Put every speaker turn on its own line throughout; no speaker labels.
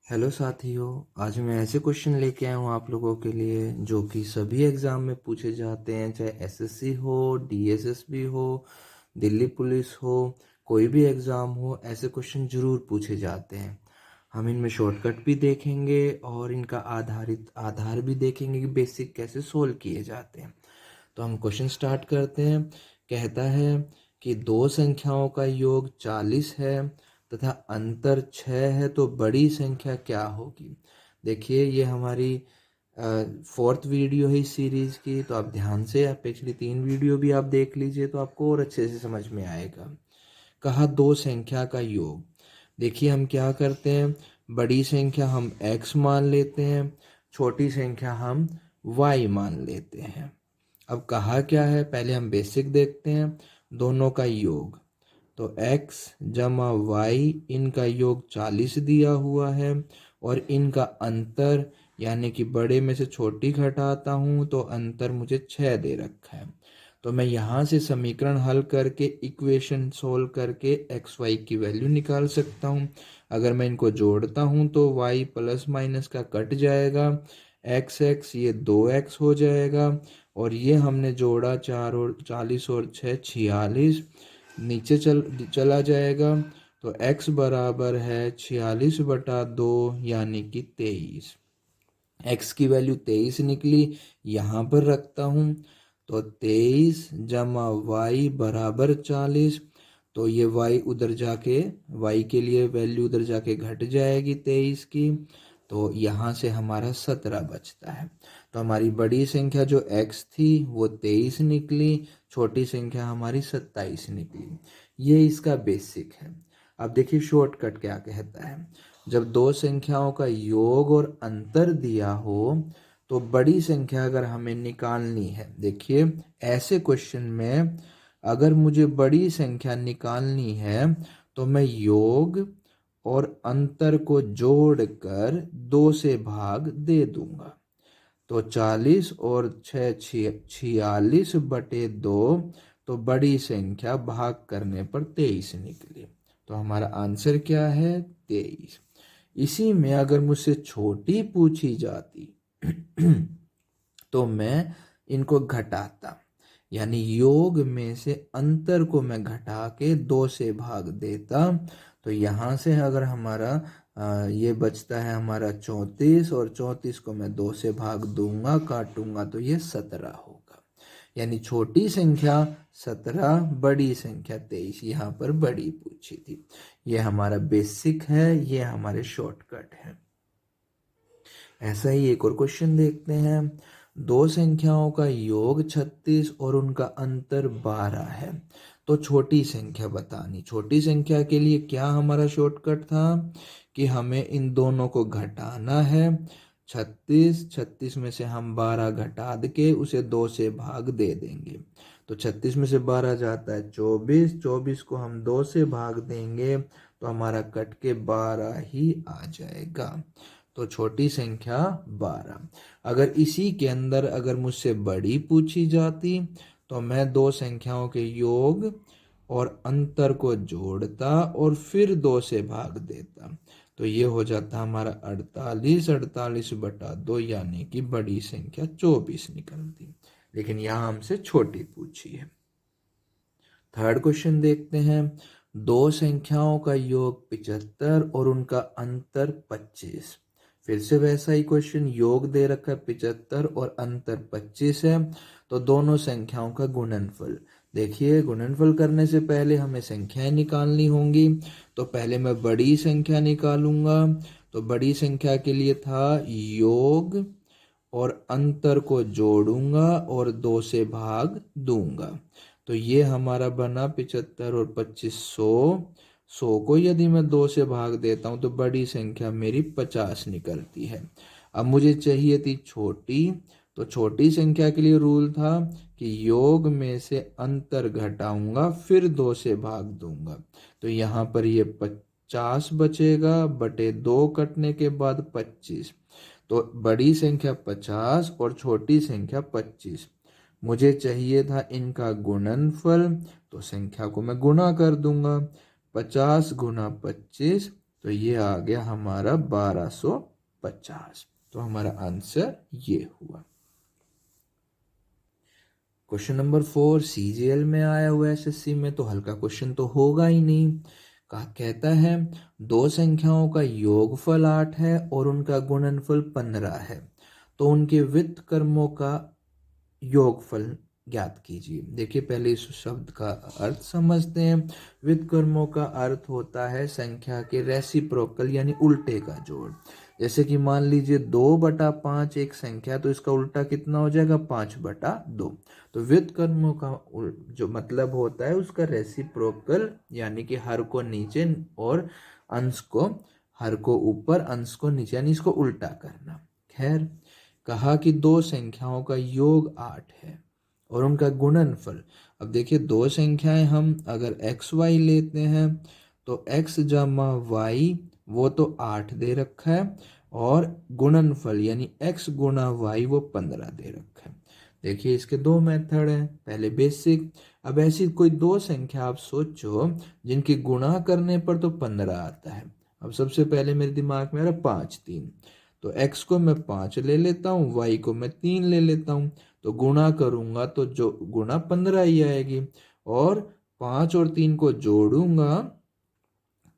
Hello साथियों। आज मैं ऐसे क्वेश्चन लेके आया हूँ आप लोगों के लिए जो कि सभी एग्ज़ाम में पूछे जाते हैं, चाहे एसएससी हो, डीएसएसबी हो, दिल्ली पुलिस हो, कोई भी एग्ज़ाम हो, ऐसे क्वेश्चन ज़रूर पूछे जाते हैं। हम इनमें शॉर्टकट भी देखेंगे और इनका आधार भी देखेंगे कि बेसिक कैसे सोल्व किए जाते हैं। तो हम क्वेश्चन स्टार्ट करते हैं। कहता है कि दो संख्याओं का योग 40 है तथा अंतर 6 है, तो बड़ी संख्या क्या होगी। देखिए, ये हमारी फोर्थ वीडियो है इस सीरीज की, तो आप ध्यान से आप पिछली 3 वीडियो भी आप देख लीजिए तो आपको और अच्छे से समझ में आएगा। कहा दो संख्या का योग। देखिए, हम क्या करते हैं, बड़ी संख्या हम x मान लेते हैं, छोटी संख्या हम y मान लेते हैं। अब कहा क्या है, पहले हम बेसिक देखते हैं। दोनों का योग, तो x जमा y, इनका योग 40 दिया हुआ है और इनका अंतर यानी कि बड़े में से छोटी घटाता हूँ तो अंतर मुझे 6 दे रखा है। तो मैं यहाँ से समीकरण हल करके इक्वेशन सोल्व करके एक्स वाई की वैल्यू निकाल सकता हूँ। अगर मैं इनको जोड़ता हूँ तो y प्लस माइनस का कट जाएगा, एक्स एक्स ये 2x हो जाएगा और ये हमने जोड़ा 4 और 40 और 6 46, नीचे चला जाएगा। तो x बराबर है 46/2 यानी कि 23। x की वैल्यू 23 निकली, यहाँ पर रखता हूँ। तो 23 जमा y बराबर 40, तो ये y उधर जाके y के लिए वैल्यू उधर जाके घट जाएगी 23 की, तो यहाँ से हमारा 17 बचता है। तो हमारी बड़ी संख्या जो x थी वो 23 निकली, छोटी संख्या हमारी 27 निकली। ये इसका बेसिक है। अब देखिए शॉर्टकट क्या कहता है। जब दो संख्याओं का योग और अंतर दिया हो तो बड़ी संख्या अगर हमें निकालनी है, देखिए ऐसे क्वेश्चन में अगर मुझे बड़ी संख्या निकालनी है तो मैं योग और अंतर को जोड़कर 2 से भाग दे दूंगा। तो 40 और 6 46/2, तो बड़ी संख्या भाग करने पर 23 निकली। तो हमारा आंसर क्या है, 23। इसी में अगर मुझसे छोटी पूछी जाती तो मैं इनको घटाता, यानी योग में से अंतर को मैं घटा के 2 से भाग देता। तो यहाँ से अगर हमारा ये बचता है हमारा 34 और 34 को मैं 2 से भाग दूंगा, काटूंगा तो ये 17 होगा। यानी छोटी संख्या 17, बड़ी संख्या 23, यहाँ पर बड़ी पूछी थी। ये हमारा बेसिक है, ये हमारे शॉर्टकट है। ऐसा ही एक और क्वेश्चन देखते हैं। दो संख्याओं का योग 36 और उनका अंतर 12 है, तो छोटी संख्या बतानी। छोटी संख्या के लिए क्या हमारा शॉर्टकट था कि हमें इन दोनों को घटाना है। 36 में से हम 12 घटा के उसे 2 से भाग दे देंगे। तो 36 में से 12 जाता है 24, 24 को हम 2 से भाग देंगे तो हमारा कट के 12 ही आ जाएगा। तो छोटी संख्या 12। अगर इसी के अंदर अगर मुझसे बड़ी पूछी जाती तो मैं दो संख्याओं के योग और अंतर को जोड़ता और फिर 2 से भाग देता। तो ये हो जाता हमारा 48 यानी कि बड़ी संख्या 24 निकलती। लेकिन यहाँ हमसे छोटी पूछी है। थर्ड क्वेश्चन देखते हैं। दो संख्याओं का योग 75 और उनका अंतर 25। फिर से वैसा ही क्वेश्चन, योग दे रखा है 75 और अंतर 25 है, तो दोनों संख्याओं का गुणनफल। देखिए, गुणनफल करने से पहले हमें संख्याएं निकालनी होंगी। तो पहले मैं बड़ी संख्या निकालूंगा। तो बड़ी संख्या के लिए था योग और अंतर को जोड़ूंगा और 2 से भाग दूंगा। तो ये हमारा बना 75 और 25 100 को यदि मैं 2 से भाग देता हूं तो बड़ी संख्या मेरी 50 निकलती है। अब मुझे चाहिए थी छोटी, तो छोटी संख्या के लिए रूल था कि योग में से अंतर घटाऊंगा फिर 2 से भाग दूंगा। तो यहाँ पर ये 50 बचेगा बटे 2 कटने के बाद 25। तो बड़ी संख्या 50 और छोटी संख्या 25। मुझे चाहिए था इनका गुणनफल, तो संख्या को मैं गुणा कर दूंगा। 50 गुना 25 तो ये आ गया हमारा 1250। तो हमारा आंसर ये हुआ। क्वेश्चन नंबर 4 सीजीएल में आया हुआ है, एसएससी में, तो हल्का क्वेश्चन तो होगा ही नहीं। कहता है दो संख्याओं का योगफल 8 है और उनका गुणनफल 15 है, तो उनके व्युत्क्रमों का योगफल ज्ञात कीजिए। देखिए पहले इस शब्द का अर्थ समझते हैं। व्युत्क्रमों का अर्थ होता है संख्या के रेसिप्रोकल यानी उल्टे का जोड़। जैसे कि मान लीजिए 2/5 एक संख्या, तो इसका उल्टा कितना हो जाएगा, 5/2। तो व्युत्क्रमों का जो मतलब होता है उसका रेसिप्रोकल, यानी कि हर को नीचे और अंश को, हर को ऊपर अंश को नीचे, यानी इसको उल्टा करना। खैर, कहा कि दो संख्याओं का योग 8 है और उनका गुणनफल। अब देखिए दो संख्याएं हम अगर एक्स वाई लेते हैं तो x जमा वाई वो तो 8 दे रखा है, और गुणनफल यानी x गुणा वाई वो 15 दे रखा है। देखिए इसके दो मेथड हैं, पहले बेसिक। अब ऐसी कोई दो संख्या आप सोचो जिनकी गुणा करने पर तो 15 आता है। अब सबसे पहले मेरे दिमाग में आ रहा 5 3, तो x को मैं 5 ले लेता हूँ, y को मैं 3 ले लेता हूँ, तो गुणा करूंगा तो जो गुणा 15 ही आएगी, और 5 और 3 को जोड़ूंगा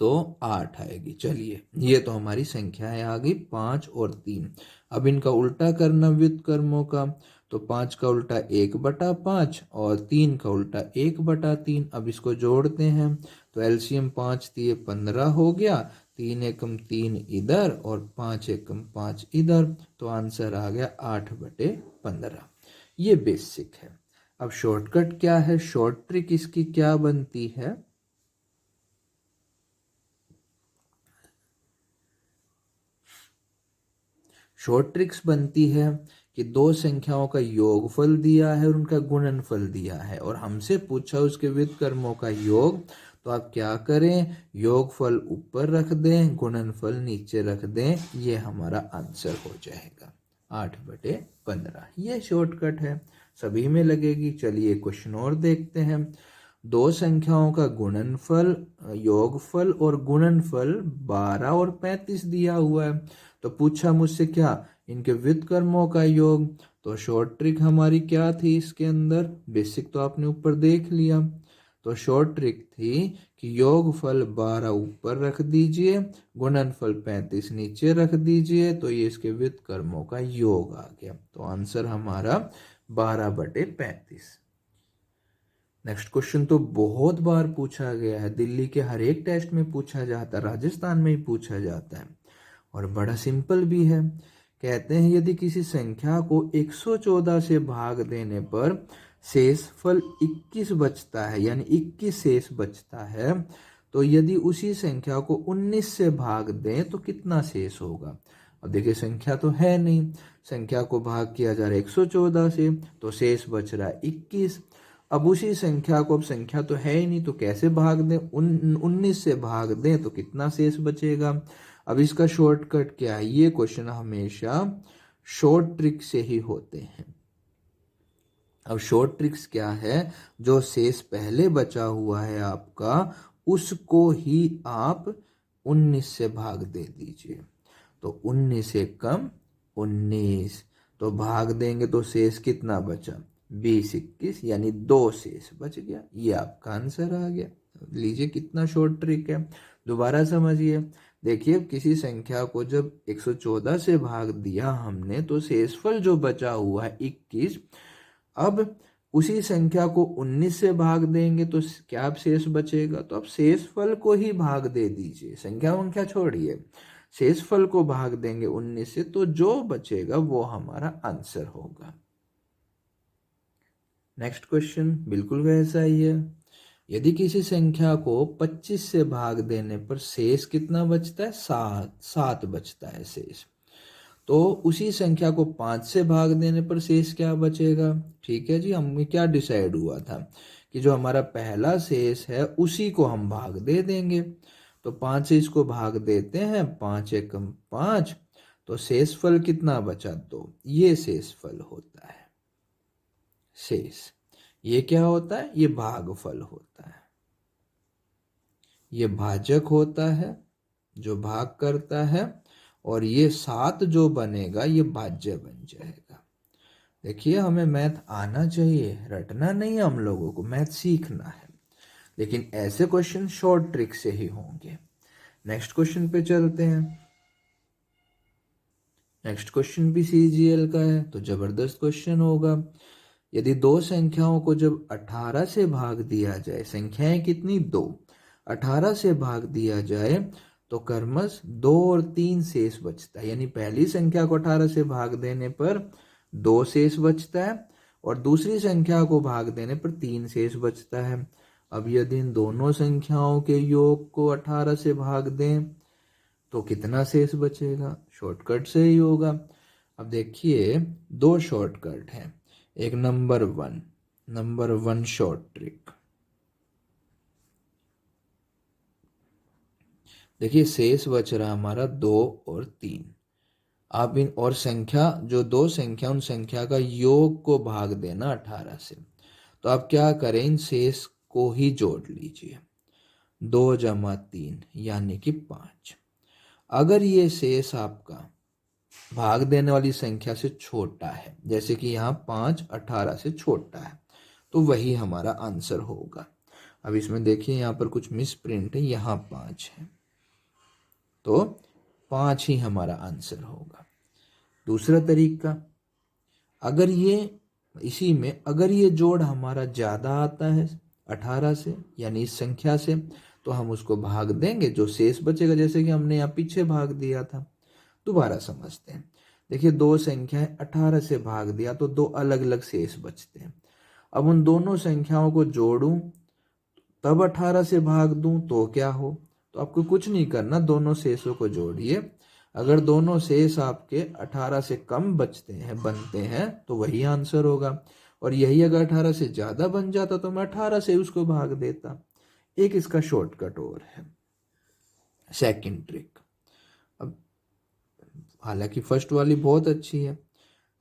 तो 8 आएगी। चलिए ये तो हमारी संख्याएं आ गई 5 और 3। अब इनका उल्टा करना व्युत्क्रमों का, तो 5 का उल्टा 1/5 और 3 का उल्टा 1/3। अब इसको जोड़ते हैं तो एलसीएम 5 दिए 15 हो गया, 3 एकम 3 इधर और 5 एकम 5 इधर, तो आंसर आ गया 8/15। ये बेसिक है। अब शॉर्टकट क्या है, शॉर्ट ट्रिक इसकी क्या बनती है। शॉर्ट ट्रिक्स बनती है कि दो संख्याओं का योगफल दिया है और उनका गुणनफल दिया है और हमसे पूछा उसके व्युत्क्रमों का योग, तो आप क्या करें, योगफल ऊपर रख दें, गुणनफल नीचे रख दें, ये हमारा आंसर हो जाएगा 8/15। ये शॉर्टकट है, सभी में लगेगी। चलिए क्वेश्चन और देखते हैं। दो संख्याओं का गुणनफल, योगफल और गुणनफल 12 और 35 दिया हुआ है, तो पूछा मुझसे क्या, इनके व्युत्क्रमों का योग। तो शॉर्ट ट्रिक हमारी क्या थी इसके अंदर, बेसिक तो आपने ऊपर देख लिया। तो शॉर्ट ट्रिक थी कि योगफल 12 ऊपर रख दीजिए, गुणनफल 35 नीचे रख दीजिए, तो ये इसके व्युत्क्रमों का योग आ गया। तो आंसर हमारा 12/35। नेक्स्ट क्वेश्चन तो बहुत बार पूछा गया है, दिल्ली के हर एक टेस्ट में पूछा जाता है, राजस्थान में ही पूछा जाता है और बड़ा सिंपल भी है। कहते हैं यदि किसी संख्या को 114 से भाग देने पर शेषफल 21 बचता है, यानी 21 शेष बचता है, तो यदि उसी संख्या को 19 से भाग दें तो कितना शेष होगा। अब देखिए संख्या तो है नहीं, संख्या को भाग किया जा रहा है 114 से, तो शेष बच रहा है 21। अब उसी संख्या को, अब संख्या तो है ही नहीं तो कैसे भाग दें, 19 से भाग दें तो कितना शेष बचेगा। अब इसका शॉर्टकट क्या है, ये क्वेश्चन हमेशा शॉर्ट ट्रिक से ही होते हैं। अब शॉर्ट ट्रिक्स क्या है, जो शेष पहले बचा हुआ है आपका उसको ही आप 19 से भाग दे दीजिए, तो 19 से कम 19, तो भाग देंगे तो शेष कितना बचा, 20 21, यानी 2 शेष बच गया। ये आपका आंसर आ गया। लीजिए कितना शॉर्ट ट्रिक है, दोबारा समझिए। देखिए किसी संख्या को जब 114 से भाग दिया हमने तो शेषफल जो बचा हुआ है 21। अब उसी संख्या को 19 से भाग देंगे तो क्या शेष बचेगा, तो अब शेषफल को ही भाग दे दीजिए, संख्या छोड़िए, शेषफल को भाग देंगे 19 से, तो जो बचेगा वो हमारा आंसर होगा। नेक्स्ट क्वेश्चन बिल्कुल वैसा ही है। यदि किसी संख्या को 25 से भाग देने पर शेष कितना बचता है, 7 बचता है शेष, तो उसी संख्या को 5 से भाग देने पर शेष क्या बचेगा। ठीक है जी, हमें क्या डिसाइड हुआ था कि जो हमारा पहला शेष है उसी को हम भाग दे देंगे, तो 5 से इसको भाग देते हैं, 5 एकम 5, तो शेषफल कितना बचा, 2। ये शेषफल होता है। शेष ये क्या होता है, ये भागफल होता है, ये भाजक होता है, जो भाग करता है, और ये 7 जो बनेगा ये भाज्य बन जाएगा। देखिए हमें मैथ आना चाहिए, रटना नहीं है हम लोगों को, मैथ सीखना है, लेकिन ऐसे क्वेश्चन शॉर्ट ट्रिक से ही होंगे। नेक्स्ट क्वेश्चन पे चलते हैं। नेक्स्ट क्वेश्चन भी सीजीएल का है, तो जबरदस्त क्वेश्चन होगा। यदि दो संख्याओं को जब 18 से भाग दिया जाए, संख्याएं कितनी? 2, 18 से भाग दिया जाए तो क्रमश 2 और 3 शेष बचता है। यानी पहली संख्या को 18 से भाग देने पर 2 शेष बचता है, और दूसरी संख्या को भाग देने पर 3 शेष बचता है। अब यदि इन दोनों संख्याओं के योग को 18 से भाग दें तो कितना शेष बचेगा? शॉर्टकट से ही होगा। अब देखिए दो शॉर्टकट हैं। एक नंबर वन शॉर्ट ट्रिक। देखिए शेष बच रहा हमारा 2 और 3। आप इन और संख्या, जो दो संख्या, उन संख्या का योग को भाग देना 18 से। तो आप क्या करें, इन शेष को ही जोड़ लीजिए। 2 जमा 3 यानी कि 5। अगर ये शेष आपका भाग देने वाली संख्या से छोटा है, जैसे कि यहाँ 5 18 से छोटा है, तो वही हमारा आंसर होगा। अब इसमें देखिए यहाँ पर कुछ मिस प्रिंट है, यहाँ 5 है, तो 5 ही हमारा आंसर होगा। दूसरा तरीका, अगर ये इसी में अगर ये जोड़ हमारा ज़्यादा आता है 18 से, यानी इस संख्या से, तो हम उसको भाग देंगे, जो शेष बचेगा, जैसे कि हमने यहाँ पीछे भाग दिया था। दोबारा समझते हैं। देखिए दो संख्याएं 18 से भाग दिया तो दो अलग अलग शेष बचते हैं। अब उन दोनों संख्याओं को जोड़ूं तब 18 से भाग दूं तो क्या हो? तो आपको कुछ नहीं करना, दोनों शेषों को जोड़िए। अगर दोनों शेष आपके 18 से कम बनते हैं तो वही आंसर होगा, और यही अगर 18 से ज्यादा बन जाता तो मैं 18 से उसको भाग देता। एक इसका शॉर्टकट और है, सेकंड ट्रिक। अब हालांकि फर्स्ट वाली बहुत अच्छी है,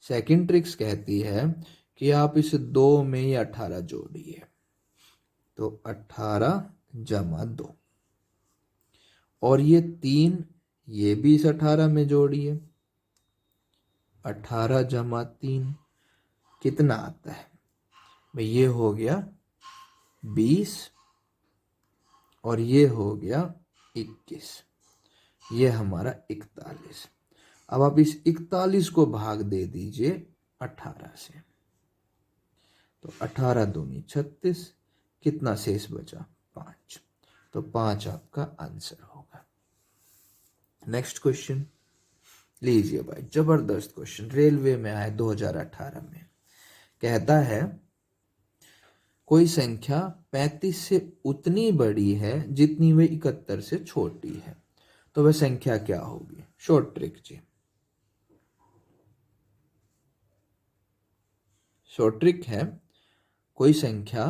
सेकंड ट्रिक्स कहती है कि आप इस 2 में ही 18 जोड़िए। तो 18 जमा 2, और ये 3 ये भी इस 18 में जोड़िए। 18 जमा 3 कितना आता है भाई? ये हो गया 20, और ये हो गया 21, ये हमारा 41। अब आप इस 41 को भाग दे दीजिए 18 से, तो 18 दूनी 36, कितना शेष बचा? 5। तो 5 आपका आंसर होगा। नेक्स्ट क्वेश्चन लीजिए भाई, जबरदस्त क्वेश्चन, रेलवे में आया 2018 में। कहता है कोई संख्या 35 से उतनी बड़ी है जितनी वह 71 से छोटी है, तो वह संख्या क्या होगी? शॉर्ट ट्रिक जी। शॉर्ट ट्रिक है, कोई संख्या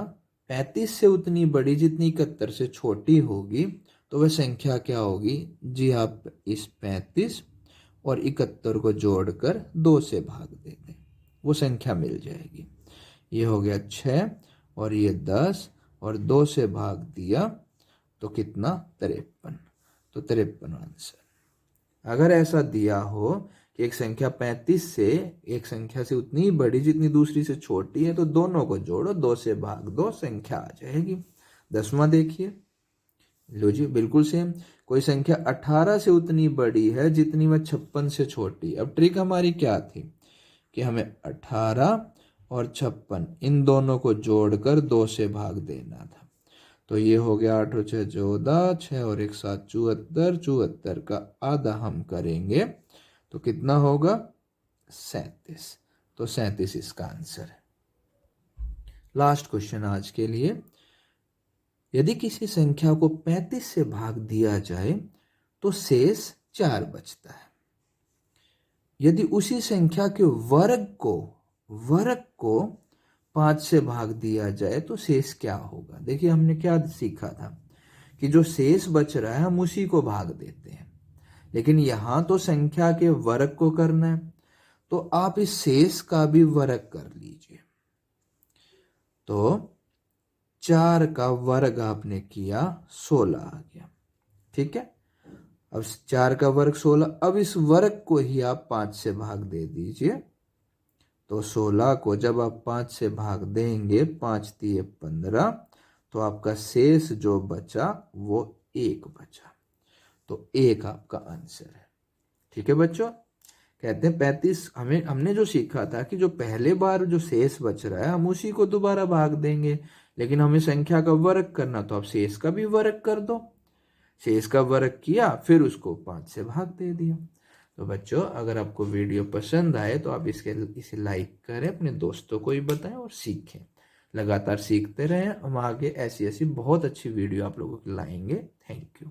35 से उतनी बड़ी जितनी 71 से छोटी होगी, तो वह संख्या क्या होगी? जी आप इस 35 और 71 को जोड़कर 2 से भाग दे दें, वो संख्या मिल जाएगी। ये हो गया 6, और ये 10, और 2 से भाग दिया तो कितना? 53। तो 53 आंसर। अगर ऐसा दिया हो कि एक संख्या 35 से एक संख्या से उतनी बड़ी जितनी दूसरी से छोटी है, तो दोनों को जोड़ो, 2 से भाग दो, संख्या आ जाएगी। 10वां देखिए, लो जी बिल्कुल सेम। कोई संख्या 18 से उतनी बड़ी है जितनी वह 56 से छोटी। अब ट्रिक हमारी क्या थी कि हमें 18 और 56 इन दोनों को जोड़कर 2 से भाग देना था। तो ये हो गया 8 और 6 14, 6 और 1 7 74, 74 का आधा हम करेंगे तो कितना होगा? 37। तो 37 इसका आंसर है। लास्ट क्वेश्चन आज के लिए, यदि किसी संख्या को 35 से भाग दिया जाए तो शेष 4 बचता है। यदि उसी संख्या के वर्ग को 5 से भाग दिया जाए तो शेष क्या होगा? देखिए हमने क्या सीखा था कि जो शेष बच रहा है हम उसी को भाग देते हैं, लेकिन यहां तो संख्या के वर्ग को करना है, तो आप इस शेष का भी वर्ग कर लीजिए। तो 4 का वर्ग आपने किया 16 आ गया, ठीक है। अब 4 का वर्ग 16, अब इस वर्ग को ही आप 5 से भाग दे दीजिए। तो 16 को जब आप 5 से भाग देंगे, 5 तिये 15, तो आपका शेष जो बचा वो 1 बचा। तो 1 आपका आंसर है। ठीक है बच्चों, कहते हैं 35, हमने जो सीखा था कि जो पहले बार जो शेष बच रहा है हम उसी को दोबारा भाग देंगे, लेकिन हमें संख्या का वर्ग करना, तो आप शेष का भी वर्ग कर दो। शेष का वर्ग किया, फिर उसको 5 से भाग दे दिया। तो बच्चों, अगर आपको वीडियो पसंद आए तो आप इसे लाइक करें, अपने दोस्तों को भी बताएं और सीखें। लगातार सीखते रहें, हम आगे ऐसी ऐसी बहुत अच्छी वीडियो आप लोगों को लाएंगे। Thank you.